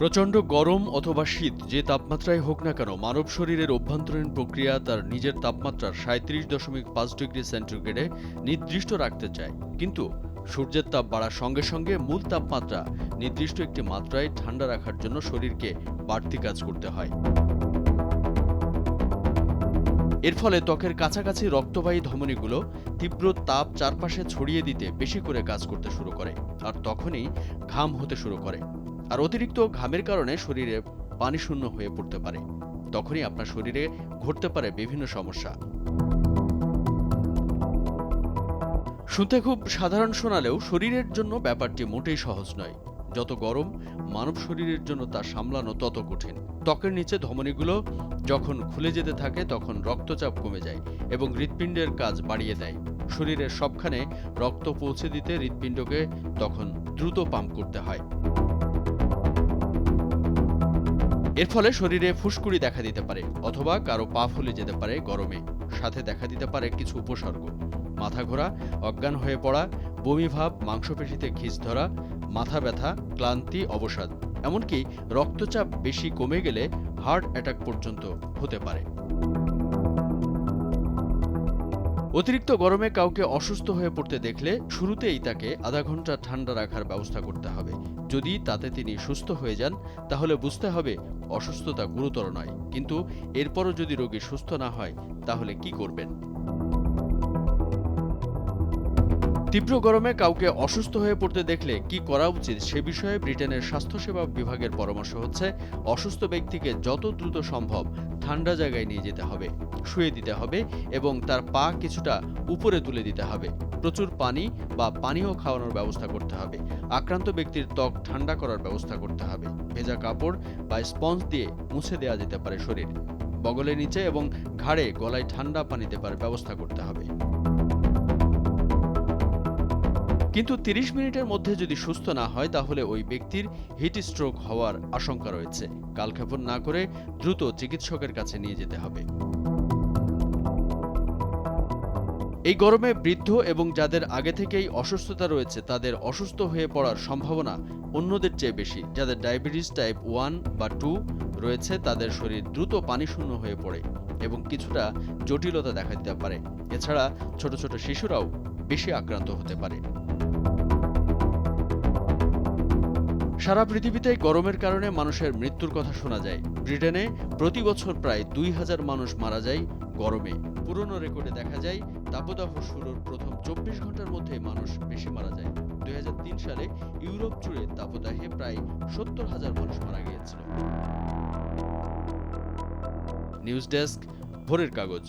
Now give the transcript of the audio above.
প্রচণ্ড গরম অথবা শীত যে তাপমাত্রায় হোক না কেন মানব শরীরের অভ্যন্তরীণ প্রক্রিয়া তার নিজের তাপমাত্রার ৩৭.৫ ডিগ্রি সেন্টিগ্রেডে নির্দিষ্ট রাখতে চায়। কিন্তু সূর্যের তাপ বাড়ার সঙ্গে সঙ্গে মূল তাপমাত্রা নির্দিষ্ট একটি মাত্রায় ঠান্ডা রাখার জন্য শরীরকে বাড়তি কাজ করতে হয়। এর ফলে ত্বকের কাছাকাছি রক্তবাহী ধমনীগুলো তীব্র তাপ চারপাশে ছড়িয়ে দিতে বেশি করে কাজ করতে শুরু করে, আর তখনই ঘাম হতে শুরু করে। আর অতিরিক্ত ঘামের কারণে শরীরে পানি শূন্য হয়ে পড়তে পারে। তখনই আপনার শরীরে ঘটতে পারে বিভিন্ন সমস্যা। শুনতে খুব সাধারণ শোনালেও শরীরের জন্য ব্যাপারটি মোটেই সহজ নয়। যত গরম মানব শরীরের জন্য তা সামলানো তত কঠিন। ত্বকের নিচে ধমনীগুলো যখন খুলে যেতে থাকে তখন রক্তচাপ কমে যায় এবং হৃৎপিণ্ডের কাজ বাড়িয়ে দেয়। শরীরের সবখানে রক্ত পৌঁছে দিতে হৃৎপিণ্ডকে তখন দ্রুত পাম্প করতে হয়। এর ফলে শরীরে ফুসকুড়ি দেখা দিতে পারে অথবা কারো পা ফুলে যেতে পারে গরমে। সাথে দেখা দিতে পারে কিছু উপসর্গ: মাথা ঘোরা, অজ্ঞান হয়ে পড়া, বমিভাব, মাংসপেশিতে খিঁচ ধরা, মাথা ব্যথা, ক্লান্তি, অবসাদ, এমনকি রক্তচাপ বেশি কমে গেলে হার্ট অ্যাটাক পর্যন্ত হতে পারে। অতিরিক্ত গরমে কাউকে অসুস্থ হয়ে পড়তে দেখলে শুরুতেই তাকে আধা ঘন্টা ঠান্ডা রাখার ব্যবস্থা করতে হবে। যদি তাতে তিনি সুস্থ হয়ে যান তাহলে বুঝতে হবে অসুস্থতা গুরুতর নয়। কিন্তু এরপরও যদি রোগী সুস্থ না হয় তাহলে কি করবেন? তীব্র গরমে কাউকে অসুস্থ হয়ে পড়তে দেখলে কি করা উচিত সে বিষয়ে ব্রিটেনের স্বাস্থ্যসেবা বিভাগের পরামর্শ হচ্ছে, অসুস্থ ব্যক্তিকে যত দ্রুত সম্ভব ঠান্ডা জায়গায় নিয়ে যেতে হবে, শুয়ে দিতে হবে এবং তার পা কিছুটা উপরে তুলে দিতে হবে। প্রচুর পানি বা পানীয় খাওয়ানোর ব্যবস্থা করতে হবে। আক্রান্ত ব্যক্তির ত্বক ঠান্ডা করার ব্যবস্থা করতে হবে। ভেজা কাপড় বা স্পঞ্জ দিয়ে মুছে দেওয়া যেতে পারে শরীর। বগলের নিচে এবং ঘাড়ে গলায় ঠান্ডা পানি দেবার ব্যবস্থা করতে হবে। কিন্তু ৩০ মিনিটের মধ্যে যদি সুস্থ না হয় তাহলে ওই ব্যক্তির হিট স্ট্রোক হওয়ার আশঙ্কা রয়েছে। কালক্ষেপণ না করে দ্রুত চিকিৎসকের কাছে নিয়ে যেতে হবে। এই গরমে বৃদ্ধ এবং যাদের আগে থেকেই অসুস্থতা রয়েছে তাদের অসুস্থ হয়ে পড়ার সম্ভাবনা অন্যদের চেয়ে বেশি। যাদের ডায়াবেটিস টাইপ 1 বা 2 রয়েছে তাদের শরীর দ্রুত পানিশূন্য হয়ে পড়ে এবং কিছুটা জটিলতা দেখা দিতে পারে। এছাড়া ছোট ছোট শিশুরাও বেশি আক্রান্ত হতে পারে। সারা পৃথিবীতে গরমের কারণে মানুষের মৃত্যুর কথা শোনা যায়। ব্রিটেনে প্রতি বছর প্রায় ২,০০০ মানুষ মারা যায় গরমে। পুরনো রেকর্ডে দেখা যায় তাপদাহ শুরুর প্রথম ২৪ ঘন্টার মধ্যে মানুষ বেশি মারা যায়। ২০০৩ সালে ইউরোপ জুড়ে তাপদাহে প্রায় ৭০,০০০ মানুষ মারা গিয়েছিল। নিউজ ডেস্ক, ভোরের কাগজ।